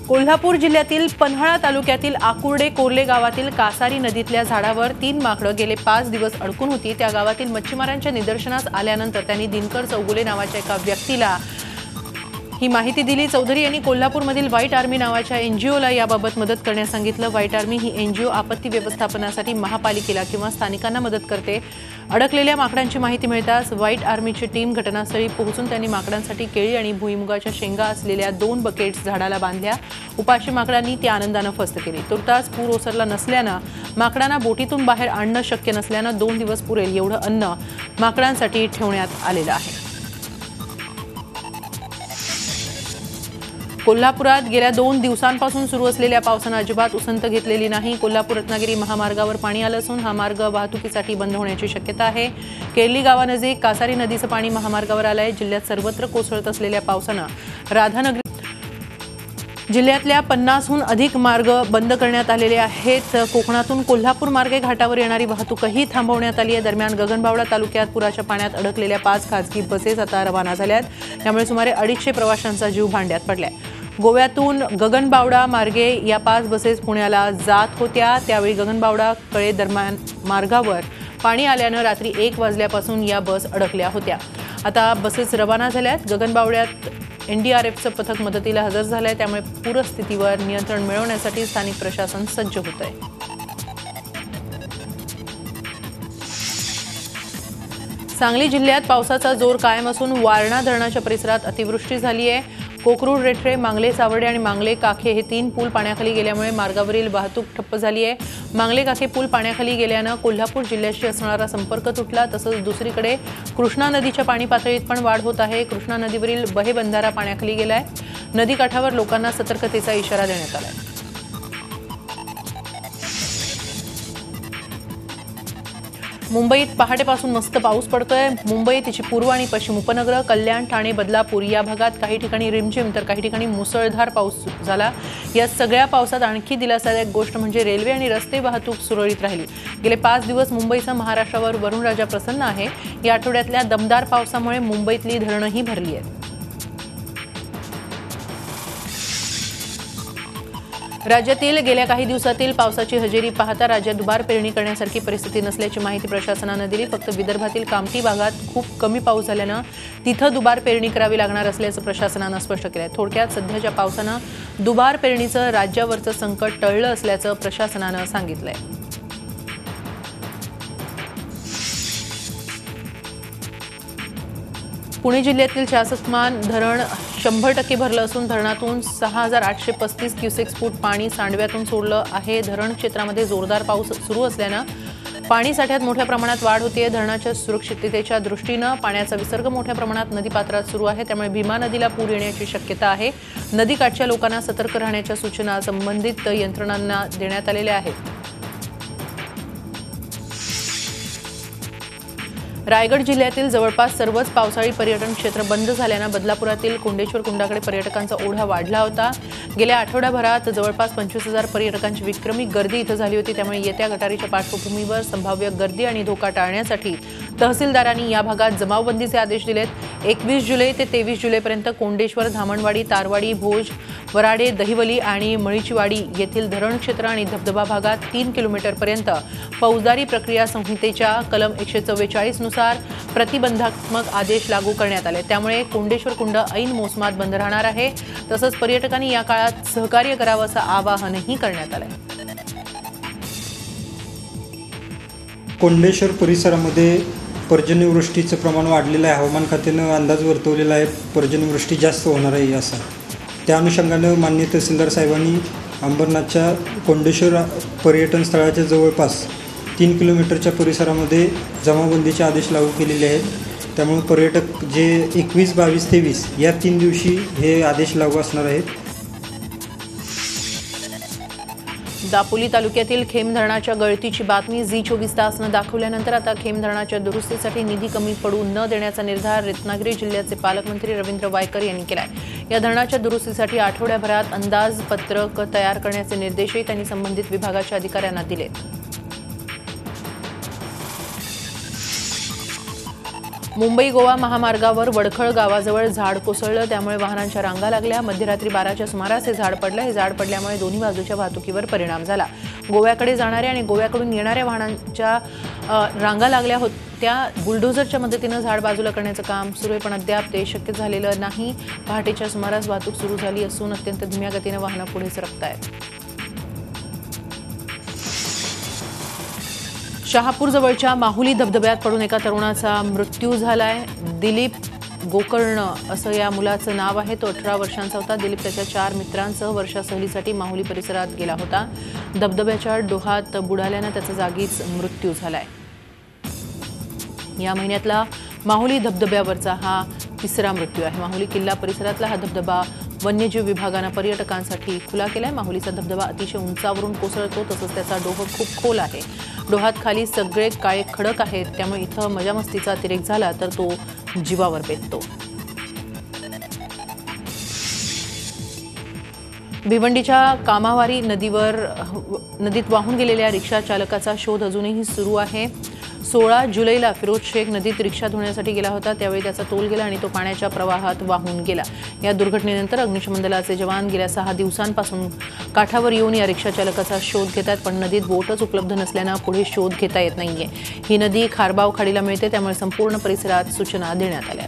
कोल्हापूर जिल्ह्यातील पन्हाळा तालुक्यातील आकुर्डे कोर्ले गावातील कासारी नदीतल्या झाडावर 3 माकडं गेले 5 दिवस अडकून होती। त्या गावातील मच्छीमारांच्या निदर्शनास आल्यानंतर त्यांनी दिनकर चौगुले नावाच्या एका व्यक्तीला ही माहिती दिली। चौधरी यांनी कोल्हापूरमधील व्हाईट आर्मी नावाच्या एनजीओला याबाबत मदत करण्यास सांगितलं। व्हाईट आर्मी ही एनजीओ आपत्ती व्यवस्थापनासाठी महापालिकेला किंवा स्थानिकांना मदत करते। अडकलेल्या माकडांची माहिती मिळताच व्हाईट आर्मीची टीम घटनास्थळी पोहोचून त्यांनी माकडांसाठी केळी आणि भुईमुगाच्या शेंगा असलेल्या 2 बकेट्स झाडाला बांधल्या। उपाशी माकडांनी ती आनंदाने फस्त केली। तुर्तास पूर ओसरला नसल्यानं माकडांना बोटीतून बाहेर आणणं शक्य नसल्यानं 2 दिवस पुरेल एवढं अन्न माकडांसाठी ठेवण्यात आलेलं आहे। कोल्हापुरात गेल्या 2 दिवसांपासून सुरू असलेल्या पावसानं अजिबात उसंत घेतलेली नाही। कोल्हापूर रत्नागिरी महामार्गावर पाणी आलं असून हा मार्ग वाहतुकीसाठी बंद होण्याची शक्यता आहे। केरली गावानजीक कासारी नदीचं पाणी महामार्गावर आलंय। जिल्ह्यात सर्वत्र कोसळत असलेल्या पावसानं राधानगरी जिल्ह्यातल्या 50हून अधिक मार्ग बंद करण्यात आलेले आहेत। कोकणातून कोल्हापूर मार्गे घाटावर येणारी वाहतूकही थांबवण्यात आली आहे। दरम्यान गगनबावडा तालुक्यात पुराच्या पाण्यात अडकलेल्या 5 खासगी बसेस आता रवाना झाल्यात। त्यामुळे सुमारे 250 प्रवाशांचा जीव भांड्यात पडलाय। गोव्यातून गगनबावडा मार्गे या 5 बसेस पुण्याला जात होत्या। त्यावेळी गगनबावडा कळे दरम्यान मार्गावर पाणी आल्यानं रात्री 1 वाजल्यापासून या बस अडकल्या होत्या। आता बसेस रवाना झाल्यात। गगनबावड्यात एनडीआरएफचं पथक मदतीला हजर झालंय। त्यामुळे पूरस्थितीवर नियंत्रण मिळवण्यासाठी स्थानिक प्रशासन सज्ज होत आहे। सांगली जिल्ह्यात पावसाचा जोर कायम असून वारणा धरणाच्या परिसरात अतिवृष्टी झाली आहे। कोकरूड रेठरे मांगले सावर्डे आणि मांगले काखे हे 3 पूल पाण्याखाली गेल्यामुळे मार्गावरील वाहतूक ठप्प झाली आहे। मांगले काखे पूल पाण्याखाली गेल्यानं कोल्हापूर जिल्ह्याशी असणारा संपर्क तुटला। तसंच दुसरीकडे कृष्णा नदीच्या पाणी पातळीत पण वाढ होत आहे। कृष्णा नदीवरील बहे बंधारा पाण्याखाली गेलाय। नदीकाठावर लोकांना सतर्कतेचा इशारा देण्यात आलाय। मुंबईत पहाटेपासून मस्त पाऊस पडतोय। मुंबई तिची पूर्व आणि पश्चिम उपनगरं कल्याण ठाणे बदलापूर या भागात काही ठिकाणी रिमझिम तर काही ठिकाणी मुसळधार पाऊस झाला। या सगळ्या पावसात आणखी दिलासादायक गोष्ट म्हणजे रेल्वे आणि रस्ते वाहतूक सुरळीत राहिली। गेले 5 दिवस मुंबईसह महाराष्ट्रावर वरुणराजा प्रसन्न आहे। या आठवड्यातल्या दमदार पावसामुळे मुंबईतली धरणंही भरली आहेत। राज्यातील गेल्या काही दिवसातील पावसाची हजेरी पाहता राज्यात दुबार पेरणी करण्यासारखी परिस्थिती नसल्याची माहिती प्रशासनानं दिली। फक्त विदर्भातील कामठी भागात खूप कमी पाऊस झाल्यानं तिथं दुबार पेरणी करावी लागणार असल्याचं प्रशासनानं स्पष्ट केलं आहे। थोडक्यात सध्याच्या पावसानं दुबार पेरणीचं राज्यावरचं संकट टळलं असल्याचं प्रशासनानं सांगितलंय। पुणे जिल्ह्यातील शासकमान धरण 100% भरलं असून धरणातून 6835 क्युसेक्स फूट पाणी सांडव्यातून सोडलं आहे। धरण क्षेत्रामध्ये जोरदार पाऊस सुरू असल्यानं पाणी साठ्यात मोठ्या प्रमाणात वाढ होते। धरणाच्या सुरक्षिततेच्या दृष्टीनं पाण्याचा विसर्ग मोठ्या प्रमाणात नदीपात्रात सुरू आहे। त्यामुळे भीमा नदीला पूर येण्याची शक्यता आहे। नदीकाठच्या लोकांना सतर्क राहण्याच्या सूचना संबंधित यंत्रणांना देण्यात आलेल्या आहेत। रायगड जिल्ह्यातील जवळपास सर्वच पावसाळी पर्यटन क्षेत्र बंद झाल्यानं बदलापुरातील कोंडेश्वर कुंडाकडे पर्यटकांचा ओढा वाढला होता। गेल्या आठवड्याभरात जवळपास 25,000 पर्यटकांची विक्रमी गर्दी इथं झाली होती। त्यामुळे येत्या गटारीच्या पार्श्वभूमीवर संभाव्य गर्दी आणि धोका टाळण्यासाठी तहसीलदारांनी या भागात जमावबंदीचे आदेश दिलेत। 21 जुलै ते 23 जुलैपर्यंत कोंडेश्वर, धामणवाडी, तारवाडी, भोज, वराडे, दहिवली आणि मळीचीवाडी येथील धरण क्षेत्र आणि धबधबा भागात 3 किलोमीटरपर्यंत फौजदारी प्रक्रिया संहितेच्या कलम 144 नुसार प्रतिबंधात्मक आदेश लागू करण्यात आले। त्यामुळे कोंडेश्वर कुंड ऐन मोसमात बंद राहणार आहे। तसंच पर्यटकांनी या काळात सहकार्य करावं असं आवाहनही करण्यात आलंय। कोंडेश्वर परिसरामध्ये पर्जन्यवृष्टीचं प्रमाण वाढलेलं आहे। हवामान खात्यानं अंदाज वर्तवलेला आहे पर्जन्यवृष्टी जास्त होणार आहे असं। त्या अनुषंगानं माननीय तहसीलदार साहेबांनी अंबरनाथच्या कोंडेश्वर पर्यटन स्थळाच्या जवळपास 3 किलोमीटरच्या परिसरामध्ये जमावबंदीचे आदेश लागू केलेले आहेत। त्यामुळे पर्यटक जे 21, 22, 23 या 3 दिवशी हे आदेश लागू असणार आहेत। दापोली तालुक्यातील खेम धरणाच्या गळतीची बातमी झी24 तासनं दाखवल्यानंतर आता खेम धरणाच्या दुरुस्तीसाठी निधी कमी पडू न देण्याचा निर्धार रत्नागिरी जिल्ह्याचे पालकमंत्री रवींद्र वायकर यांनी केलाय। या धरणाच्या दुरुस्तीसाठी आठवड्याभरात अंदाजपत्रक तयार करण्याचे निर्देशही त्यांनी संबंधित विभागाच्या अधिकाऱ्यांना दिलेत। मुंबई गोवा महामार्गावर वडखळ गावाजवळ झाड कोसळलं, त्यामुळे वाहनांच्या रांगा लागल्या. मध्यरात्री 12च्या सुमारास हे झाड पडलं. हे झाड पडल्यामुळे दोन्ही बाजूच्या वाहतुकीवर परिणाम झाला. गोव्याकडे जाणाऱ्या आणि गोव्याकडून येणाऱ्या वाहनांच्या रांगा लागल्या होत्या. बुलडोझरच्या मदतीनं झाड बाजूला करण्याचं काम सुरू आहे, पण अद्याप ते शक्य झालेलं नाही. पहाटेच्या सुमारास वाहतूक सुरू झाली असून अत्यंत धीम्या गतीनं वाहनं पुढे सरकत आहेत. शहापूरजवळच्या माहुली धबधब्यात पडून एका तरुणाचा मृत्यू झालाय. दिलीप गोकर्ण असं या मुलाचं नाव आहे. तो 18 वर्षांचा होता. दिलीप त्याच्या 4 मित्रांसह वर्षा सहलीसाठी माहुली परिसरात गेला होता. धबधब्याच्या डोहात बुडाल्यानं त्याचा जागीच मृत्यू झालाय. या महिन्यातला माहुली धबधब्यावरचा हा तिसरा मृत्यू आहे. माहुली किल्ला परिसरातला हा धबधबा वन्यजीव विभागानं पर्यटकांसाठी खुला केलाय. माहुलीचा धबधबा अतिशय उंचावरून कोसळतो, तसंच त्याचा डोह खूप खोल आहे. डोहात खाली सगळे काळे खडक आहेत, त्यामुळे इथं मजामस्तीचा अतिरेक झाला तर तो जीवावर बेततो. भिवंडीच्या कामावारी नदीत वाहून गेलेल्या रिक्षा चालकाचा शोध अजूनही सुरू आहे. 16 जुलैला फिरोज शेख नदीत रिक्षा धुण्यासाठी गेला होता. त्यावेळी त्याचा तोल गेला आणि तो पाण्याच्या प्रवाहात वाहून गेला. या दुर्घटनेनंतर अग्निशमन दलाचे जवान गेल्या 6 दिवसांपासून काठावर येऊन या रिक्षा चालकाचा शोध घेतात, पण नदीत बोटच उपलब्ध नसल्यानं पुढे शोध घेता येत नाहीये. ही नदी खारबाव खाडीला मिळते, त्यामुळे संपूर्ण परिसरात सूचना देण्यात आल्या.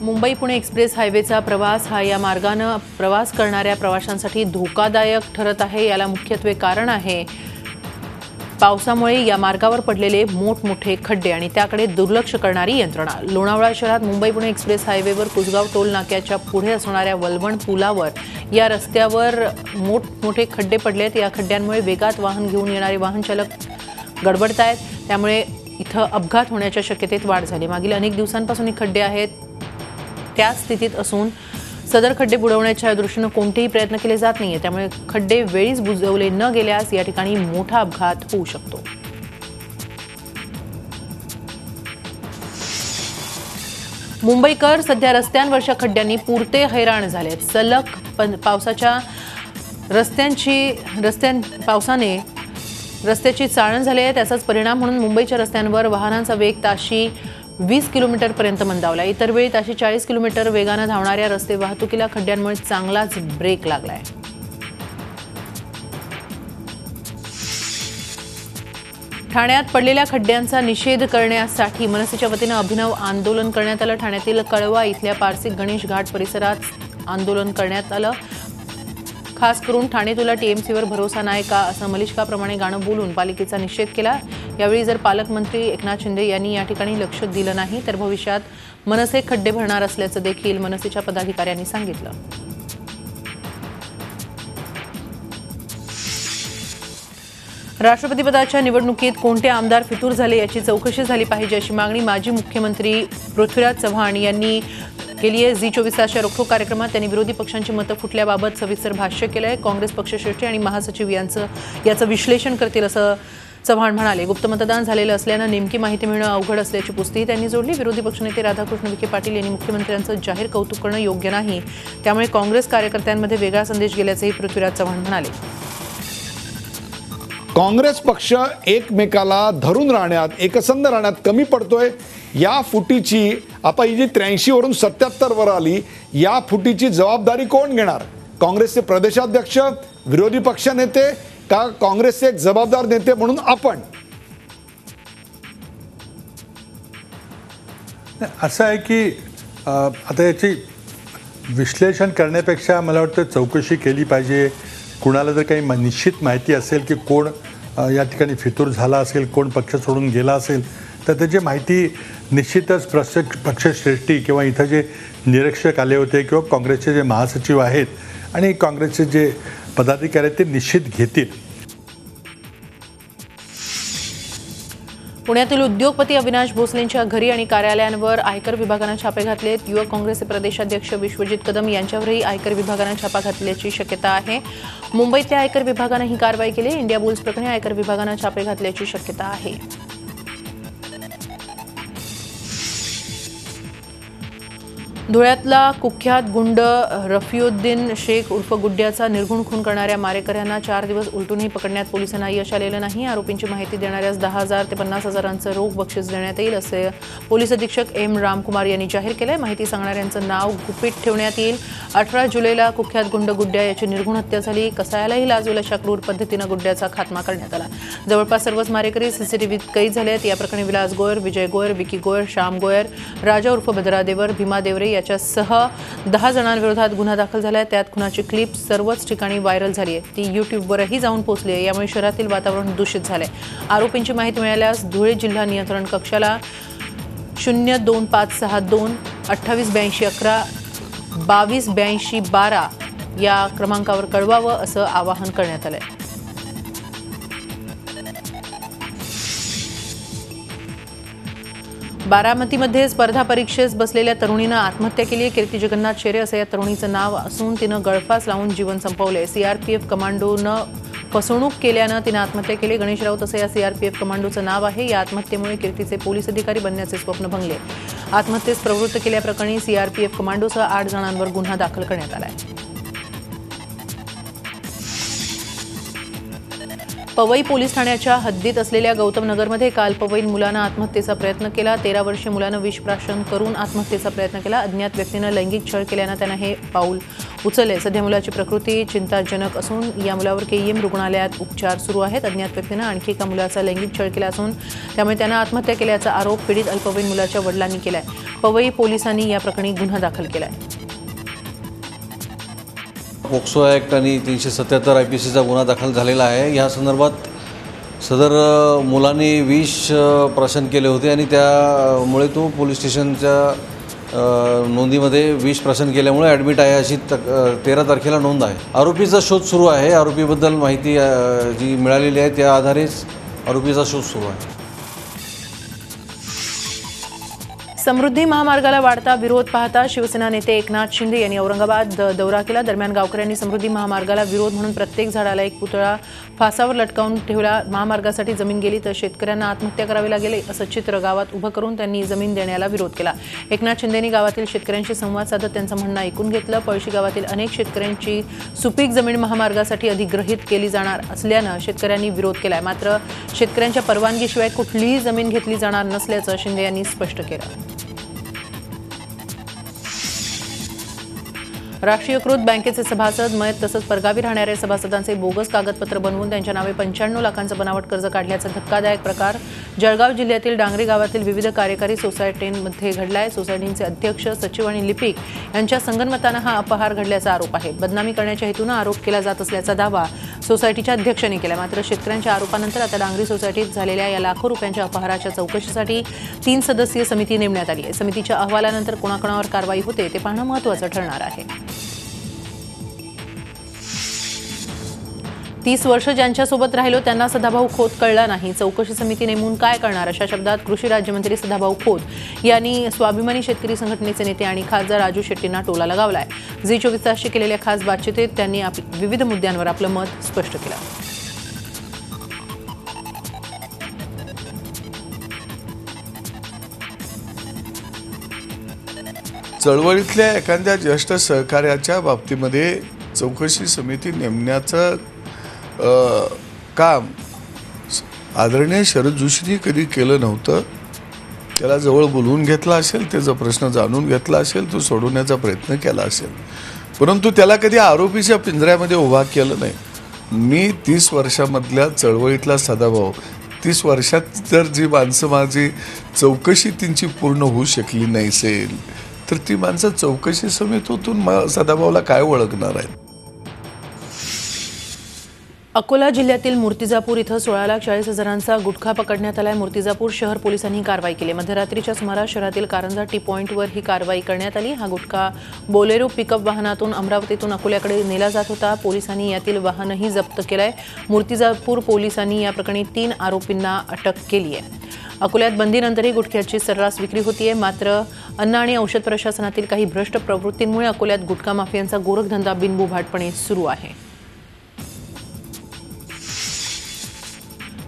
मुंबई पुणे एक्सप्रेस हायवेचा प्रवास हा या मार्गानं प्रवास करणाऱ्या प्रवाशांसाठी धोकादायक ठरत आहे. याला मुख्यत्वे कारण आहे पावसामुळे या मार्गावर पडलेले मोठमोठे खड्डे आणि त्याकडे दुर्लक्ष करणारी यंत्रणा. लोणावळा शहरात मुंबई पुणे एक्सप्रेस हायवेवर कुसगाव टोल नाक्याच्या पुढे असणाऱ्या वलवण पुलावर या रस्त्यावर मोठमोठे खड्डे पडलेत. या खड्ड्यांमुळे वेगात वाहन घेऊन येणारे वाहन चालक गडबडतायत, त्यामुळे इथं अपघात होण्याच्या शक्यतेत वाढ झाली. मागील अनेक दिवसांपासून हे खड्डे आहेत त्या स्थितीत असून सदर खड्डे बुडवण्याच्या दृष्टीनं कोणतेही प्रयत्न केले जात नाहीये, त्यामुळे खड्डे वेळीच बुजवले न गेल्यास या ठिकाणी मोठा अपघात होऊ शकतो. मुंबईकर सध्या रस्त्यांवरच्या खड्ड्यांनी पुरते हैराण झालेत. सलग पावसाच्या पावसाने रस्त्याची चाळण झाली आहे. त्याचाच परिणाम म्हणून मुंबईच्या रस्त्यांवर वाहनांचा वेग ताशी 20 किलोमीटरपर्यंत मंदावला. इतर वेळी ताशी 40 किलोमीटर वेगानं धावणाऱ्या रस्ते वाहतुकीला खड्ड्यांमुळे चांगलाच ब्रेक लागलाय. ठाण्यात पडलेल्या खड्ड्यांचा निषेध करण्यासाठी मनसेच्या वतीनं अभिनव आंदोलन करण्यात आलं. ठाण्यातील कळवा इथल्या पारसी गणेश घाट परिसरात आंदोलन करण्यात आलं. खास करून ठाणे तुला टीएमसीवर भरोसा नाही का असं मलिष्काप्रमाणे गाणं बोलून पालिकेचा निषेध केला. यावेळी जर पालकमंत्री एकनाथ शिंदे यांनी या ठिकाणी लक्ष दिलं नाही तर भविष्यात मनसे खड्डे भरणार असल्याचं देखील मनसेच्या पदाधिकाऱ्यांनी सांगितलं. राष्ट्रपतीपदाच्या निवडणुकीत कोणते आमदार फितूर झाले याची चौकशी झाली पाहिजे अशी मागणी माजी मुख्यमंत्री पृथ्वीराज चव्हाण यांनी केली आहे. झी24 तासच्या रोखोक कार्यक्रमात त्यांनी विरोधी पक्षांची मतं फुटल्याबाबत सविस्तर भाष्य केलं आहे. काँग्रेस पक्षश्रेष्ठी आणि महासचिव याचं विश्लेषण करतील असं चव्हाण म्हणाले. गुप्त मतदान झालेलं असल्यानं नेमकी माहिती मिळणं अवघड असल्याची पुस्ती त्यांनी जोडली. विरोधी पक्षनेते राधाकृष्ण विखे पाटील यांनी मुख्यमंत्र्यांचं जाहीर कौतुक करणं योग्य नाही, त्यामुळे काँग्रेस कार्यकर्त्यांमध्ये वेगळा संदेश गेल्याचंही पृथ्वीराज चव्हाण म्हणाले. काँग्रेस पक्ष एकमेकाला धरून राहण्यात, एकसंध राहण्यात कमी पडतोय. या फुटीची आता ही जी 83 वरून 77 वर आली, या फुटीची जबाबदारी कोण घेणार? काँग्रेसचे प्रदेशाध्यक्ष, विरोधी पक्ष नेते का काँग्रेसचे एक जबाबदार नेते म्हणून आपण? असं आहे की आता याची विश्लेषण करण्यापेक्षा मला वाटतं चौकशी केली पाहिजे. कुणाला जर काही निश्चित माहिती असेल की कोण या ठिकाणी फितूर झाला असेल, कोण पक्ष सोडून गेला असेल, तर त्याची माहिती निश्चितच पक्षश्रेष्ठी किंवा इथं जे निरीक्षक आले होते किंवा काँग्रेसचे जे महासचिव आहेत आणि काँग्रेसचे जे पदाधिकारी आहेत ते निश्चित घेतील. पुण्यातील उद्योगपती अविनाश भोसलेंच्या घरी आणि कार्यालयांवर आयकर विभागानं छापे घातलेत. युवक काँग्रेसचे प्रदेशाध्यक्ष विश्वजित कदम यांच्यावरही आयकर विभागानं छापा घातल्याची शक्यता आहे. मुंबईतल्या आयकर विभागानं ही कारवाई केली. इंडिया बुल्स प्रकरणी आयकर विभागानं छापे घातल्याची शक्यता आहे. धुळ्यातला कुख्यात गुंड रफिउद्दीन शेख उर्फ गुड्ड्याचा निर्घुण खून करणाऱ्या मारेकऱ्यांना 4 दिवस उलटूनही पकडण्यात पोलिसांना यश आलेलं नाही. आरोपींची माहिती देणाऱ्यास 10,000 ते 50,000चं रोख बक्षीस देण्यात येईल असे पोलीस अधीक्षक एम रामकुमार यांनी जाहीर केलंय. माहिती सांगणाऱ्यांचं नाव गुपित ठेवण्यात येईल. 18 जुलैला कुख्यात गुंड गुड्ड्या याची निर्घुण हत्या झाली. कसायालाही लाजवेल अशा क्रूर पद्धतीनं गुड्ड्याचा खात्मा करण्यात आला. जवळपास सर्वच मारेकरी सीसीटीव्हीत कैद झाले आहेत. या प्रकरणी विलास गोयर, विजय गोयर, विकी गोयर, श्याम गोयर, राजा उर्फ भद्रा देवर, भीमा देवरे याच्यासह 10 जणांविरोधात गुन्हा दाखल झाला आहे. त्यात खुनाची क्लिप सर्वच ठिकाणी व्हायरल झाली आहे. ती यूट्यूबवरही जाऊन पोहोचली आहे. यामुळे शहरातील वातावरण दूषित झाले. आरोपींची माहिती मिळाल्यास धुळे जिल्हा नियंत्रण कक्षाला 02562 2882 11 2282 12 या क्रमांकावर कळवावं असं आवाहन करण्यात आलंय. बारामतीमध्ये स्पर्धा परीक्षेस बसलेल्या तरुणीनं आत्महत्या केली आहे. कीर्ती जगन्नाथ शेरे असं या तरुणीचं नाव असून तिनं गळफास लावून जीवन संपवलंय. सीआरपीएफ कमांडोनं फसवणूक केल्यानं तिनं आत्महत्या केली. गणेश राऊत असं या सीआरपीएफ कमांडोचं नाव आहे. या आत्महत्येमुळे कीर्तीचे पोलीस अधिकारी बनण्याचे स्वप्न भंगले. आत्महत्येस प्रवृत्त केल्याप्रकरणी सीआरपीएफ कमांडोसह 8 जणांवर गुन्हा दाखल करण्यात आला आहे. पवई पोलीस ठाण्याच्या हद्दीत असलेल्या गौतम नगरमध्ये काल पवईन मुलानं आत्महत्येचा प्रयत्न केला. 13 वर्षीय मुलानं विषप्राशन करून आत्महत्येचा प्रयत्न केला. अज्ञात व्यक्तीनं लैंगिक छळ केल्यानं त्यानं हे पाऊल उचलले. सध्या मुलाची प्रकृती चिंताजनक असून या मुलावर केईएम रुग्णालयात उपचार सुरू आहेत. अज्ञात व्यक्तीनं आणखी एका मुलाचा लैंगिक छळ केला असून त्यामुळे त्यानं आत्महत्या केल्याचा आरोप पीडित अल्पवयीन मुलाच्या वडिलांनी केलाय. पवई पोलिसांनी या प्रकरणी गुन्हा दाखल केलाय. पोक्सो ॲक्ट आणि 377 IPCचा गुन्हा दाखल झालेला आहे. या संदर्भात सदर मुलांनी विष प्राशन केले होते आणि त्यामुळे तो पोलीस स्टेशनच्या नोंदीमध्ये विष प्राशन केल्यामुळे ॲडमिट आहे अशी 13 तारखेला नोंद आहे. आरोपीचा शोध सुरू आहे. आरोपीबद्दल माहिती जी मिळालेली आहे त्या आधारेच आरोपीचा शोध सुरू आहे. समृद्धी महामार्गाला वाढता विरोध पाहता शिवसेना नेते एकनाथ शिंदे यांनी औरंगाबाद दौरा केला. दरम्यान गावकऱ्यांनी समृद्धी महामार्गाला विरोध म्हणून प्रत्येक झाडाला एक पुतळा फासावर लटकावून ठेवला. महामार्गासाठी जमीन गेली तर शेतकऱ्यांना आत्महत्या करावी लागेल असं चित्र गावात उभं करून त्यांनी जमीन देण्याला विरोध केला. एकनाथ शिंदेंनी गावातील शेतकऱ्यांशी संवाद साधत त्यांचं म्हणणं ऐकून घेतलं. पळशी गावातील अनेक शेतकऱ्यांची सुपीक जमीन महामार्गासाठी अधिग्रहित केली जाणार असल्यानं शेतकऱ्यांनी विरोध केलाय. मात्र शेतकऱ्यांच्या परवानगीशिवाय कुठलीही जमीन घेतली जाणार नसल्याचं शिंदे यांनी स्पष्ट केलं. राष्ट्रीयकृत बँकेचे सभासद मयत तसंच परगावी राहणाऱ्या सभासदांचे बोगस कागदपत्र बनवून त्यांच्या नावे 95 लाखांचं बनावट कर्ज काढल्याचा धक्कादायक प्रकार जळगाव जिल्ह्यातील डांगरी गावातील विविध कार्यकारी सोसायटींमध्ये घडलाय. सोसायटींचे अध्यक्ष, सचिव आणि लिपिक यांच्या संगनमतानं हा अपहार घडल्याचा आरोप आहे. बदनामी करण्याच्या हेतूनं आरोप केला जात असल्याचा दावा सोसायटीच्या अध्यक्षांनी केला. मात्र शेतकऱ्यांच्या आरोपानंतर आता डांगरी सोसायटीत झालेल्या या लाखो रुपयांच्या अपहाराच्या चौकशीसाठी 3 सदस्यीय समिती नेमण्यात आली आहे. समितीच्या अहवालानंतर कोणाकोणावर कारवाई होते ते पाहणं महत्त्वाचं ठरणार आहे. 30 वर्ष ज्यांच्यासोबत राहिलो त्यांना सदाभाऊ खोत कळला नाही. चौकशी समिती नेमून काय करणार अशा शब्दात कृषी राज्यमंत्री सदाभाऊ खोत यांनी स्वाभिमानी शेतकरी संघटनेचे नेते आणि खासदार राजू शेट्टींना टोला लगावलाय. झी 24 तासशी केलेल्या खास बातचीतीत त्यांनी विविध मुद्द्यांवर आपलं मत स्पष्ट केलं. चळवळीतल्या एखाद्या ज्येष्ठ सहकार्याच्या बाबतीमध्ये चौकशी समिती नेमण्याचं काम आदरणीय शरद जोशींनी कधी केलं नव्हतं. त्याला जवळ बोलवून घेतला असेल, त्याचा प्रश्न जाणून घेतला असेल, तो सोडवण्याचा प्रयत्न केला असेल, परंतु त्याला कधी आरोपीच्या पिंजऱ्यामध्ये उभा केलं नाही. मी 30 वर्षामधल्या चळवळीतला सदाभाऊ, 30 वर्षात जर जी माणसं माझी चौकशी त्यांची पूर्ण होऊ शकली नाही असेल तर ती माणसं चौकशी समितीतून सदाभाऊला काय ओळखणार आहेत. अकोला जिल्ह्यातील मूर्तिजापूर इथं 16,40,000चा गुटखा पकडण्यात आलाय. मूर्तिजापूर शहर पोलिसांनी कारवाई केली. मध्यरात्रीच्या सुमारास शहरातील कारंजा टी पॉईंटवर ही कारवाई करण्यात आली. हा गुटखा बोलेरो पिकअप वाहनातून अमरावतीतून अकोल्याकडे नेला जात होता. पोलिसांनी यातील वाहनही जप्त केलंय. मूर्तिजापूर पोलिसांनी या प्रकरणी 3 आरोपींना अटक केली आहे. अकोल्यात बंदीनंतरही गुटख्याची सर्रास विक्री होतीये. मात्र अन्न आणि औषध प्रशासनातील काही भ्रष्ट प्रवृत्तींमुळे अकोल्यात गुटखा माफियांचा गोरखधंदा बिनबुभाटपणे सुरू आहे.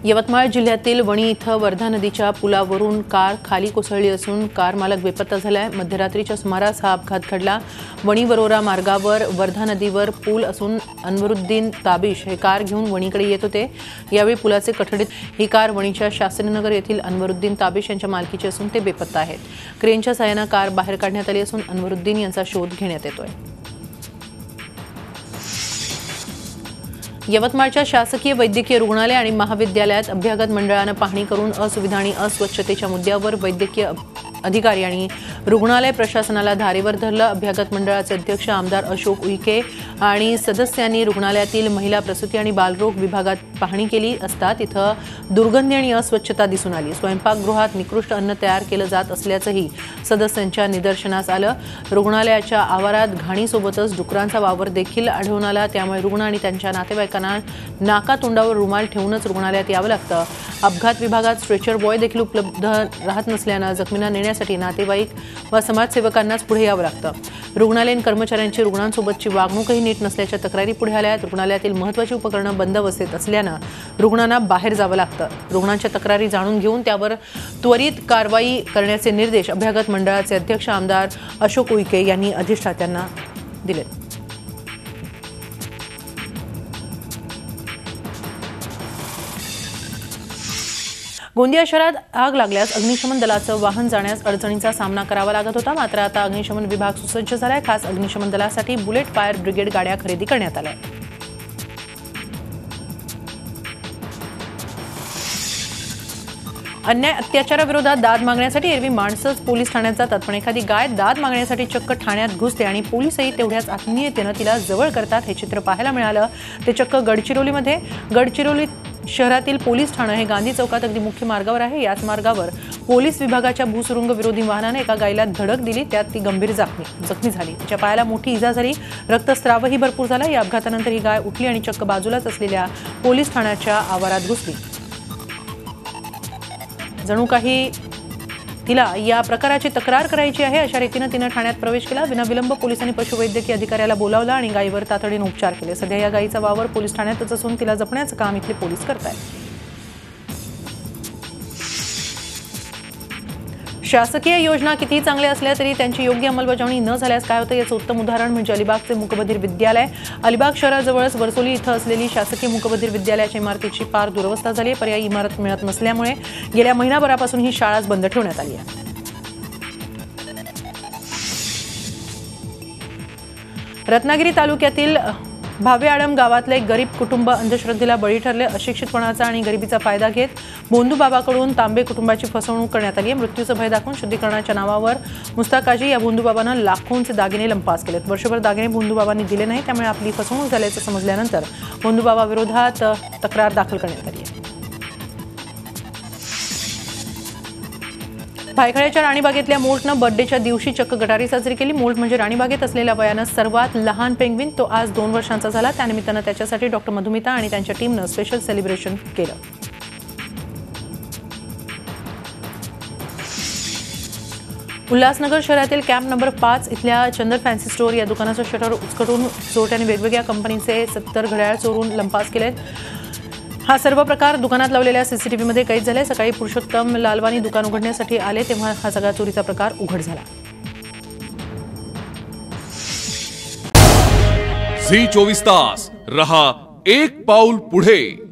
यवतमाळ जिल्ह्यातील वणी इथं वर्धा नदीच्या पुलावरून कार खाली कोसळली असून कार मालक बेपत्ता झालाय. मध्यरात्रीच्या सुमारास हा अपघात घडला. वणी वरोरा मार्गावर वर्धा नदीवर पूल असून अनवरुद्दीन ताबिश हे कार घेऊन वणीकडे येत होते. यावेळी पुलाचे कठडीत ही कार वणीच्या शास्त्रीनगर येथील अनवरुद्दीन ताबिश यांच्या मालकीची असून ते बेपत्ता आहेत. क्रेनच्या सहाय्याने कार बाहेर काढण्यात आली असून अनवरुद्दीन यांचा शोध घेण्यात येतोय. यवतमाळच्या शासकीय वैद्यकीय रुग्णालय आणि महाविद्यालयात अभ्यागत मंडळानं पाहणी करून असुविधा आणि अस्वच्छतेच्या मुद्द्यावर वैद्यकीय अधिकारी आणि रुग्णालय प्रशासनाला धारेवर धरलं. अभ्यागत मंडळाचे अध्यक्ष आमदार अशोक उईके आणि सदस्यांनी रुग्णालयातील महिला प्रसूती आणि बालरोग विभागात पाहणी केली असता तिथं दुर्गंधी आणि अस्वच्छता दिसून आली. स्वयंपाकगृहात निकृष्ट अन्न तयार केलं जात असल्याचंही सदस्यांच्या निदर्शनास आलं. रुग्णालयाच्या आवारात घाणीसोबतच डुकरांचा वावर देखील आढळून आला. त्यामुळे रुग्ण आणि त्यांच्या नातेवाईकांना नाकातोंडावर रुमाल ठेवूनच रुग्णालयात यावं लागतं. अपघात विभागात स्ट्रेचर बॉय देखील उपलब्ध राहत नसल्यानं जखमींना नेण्यासाठी नातेवाईक व समाजसेवकांनाच पुढे यावं लागतं. रुग्णालयीन कर्मचाऱ्यांची रुग्णांसोबतची वागणूकही नीट नसल्याच्या तक्रारी पुढे आल्या आहेत. रुग्णालयातील महत्त्वाची उपकरणं बंद अवस्थेत असल्यानं रुग्णांना बाहेर जावं लागतं. रुग्णांच्या तक्रारी जाणून घेऊन त्यावर त्वरित कारवाई करण्याचे निर्देश अभ्यागत मंडळाचे अध्यक्ष आमदार अशोक उईके यांनी अधिष्ठात्यांना दिले. गोंदिया शहरात आग लागल्यास अग्निशमन दलाचं वाहन जाण्यास अडचणींचा सामना करावा लागत होता. मात्र आता अग्निशमन विभाग सुसज्ज झालाय. खास अग्निशमन दलासाठी बुलेट फायर ब्रिगेड गाड्या खरेदी करण्यात आल्या. अन्याय अत्याचाराविरोधात दाद मागण्यासाठी एरवी माणसंच पोलीस ठाण्यात जातात, पण एखादी गाय दाद मागण्यासाठी चक्क ठाण्यात घुसते आणि पोलीसही तेवढ्याच आत्मीयतेनं तिला जवळ करतात. हे चित्र पाहायला मिळालं ते चक्क गडचिरोलीमध्ये. गडचिरोली शहरातील पोलीस ठाणं हे गांधी चौकात अगदी मुख्य मार्गावर आहे. याच मार्गावर पोलीस विभागाच्या भूसुरुंग विरोधी वाहनाने एका गायीला धडक दिली. त्यात ती गंभीर जखमी झाली. तिच्या पायाला मोठी इजा झाली. रक्तस्रावही भरपूर झाला. या अपघातानंतर ही गाय उठली आणि चक्क बाजूलाच असलेल्या पोलीस ठाण्याच्या आवारात घुसली. जणू काही तिला या प्रकाराची तक्रार करायची आहे अशा रीतीनं तिनं ठाण्यात प्रवेश केला. विनाविलंब पोलिसांनी पशुवैद्यकीय अधिकाऱ्याला बोलावलं आणि गायीवर तातडीने उपचार केले. सध्या या गायीचा वावर पोलीस ठाण्यातच असून तिला जपण्याचं काम इथले पोलीस करतायत. शासकीय योजना किती चांगल्या असल्या तरी त्यांची योग्य अंमलबजावणी न झाल्यास काय होतं याचं उत्तम उदाहरण म्हणजे अलिबागचे मूकबधीर विद्यालय. अलिबाग शहराजवळच वरसोली इथं असलेली शासकीय मूकबधीर विद्यालयाच्या इमारतीची फार दुरवस्था झाली आहे. पर्यायी इमारत मिळत नसल्यामुळे गेल्या महिनाभरापासून ही शाळाच बंद ठेवण्यात आली आहे. रत्नागिरी तालुक्यातील भावेआडम गावातले एक गरीब कुटुंब अंधश्रद्धेला बळी ठरले. अशिक्षितपणाचा आणि गरिबीचा फायदा घेत भोंदूबाबाकडून तांबे कुटुंबाची फसवणूक करण्यात आली आहे. मृत्यूचं भय दाखवून शुद्धीकरणाच्या नावावर मुस्ताकाजी या भोंदूबाबांना लाखोंचे दागिने लंपास केलेत. वर्षभर दागिने भोंदूबाबांनी दिले नाही, त्यामुळे आपली फसवणूक झाल्याचं समजल्यानंतर भोंदूबाबा विरोधात तक्रार दाखल करण्यात आली आहे. भायखळ्याच्या राणीबागेतल्या मोल्टनं बर्थडेच्या दिवशी चक्क गटारी साजरी केली. मोल्ट म्हणजे राणीबागेत असलेल्या वयानं सर्वात लहान पेंग्विन. तो आज 2 वर्षांचा झाला. त्यानिमित्तानं त्याच्यासाठी डॉक्टर मधुमिता आणि त्यांच्या टीमनं स्पेशल सेलिब्रेशन केलं. उल्हासनगर शहरातील कॅम्प नंबर 5 इथल्या चंदर फॅन्सी स्टोअर या दुकानाचं शटर उचकटून चोरट्यांनी वेगवेगळ्या कंपनीचे 70 घड्याळ चोरून लंपास केलेत. हा सर्व प्रकार दुकानात लावलेल्या सीसीटीव्हीमध्ये कैद झाले. सकाळी पुरुषोत्तम लालवानी दुकान उघडण्यासाठी आले तेव्हा हा सगळा चोरीचा प्रकार उघड झाला. झी 24 तास रहा एक पाऊल पुढे.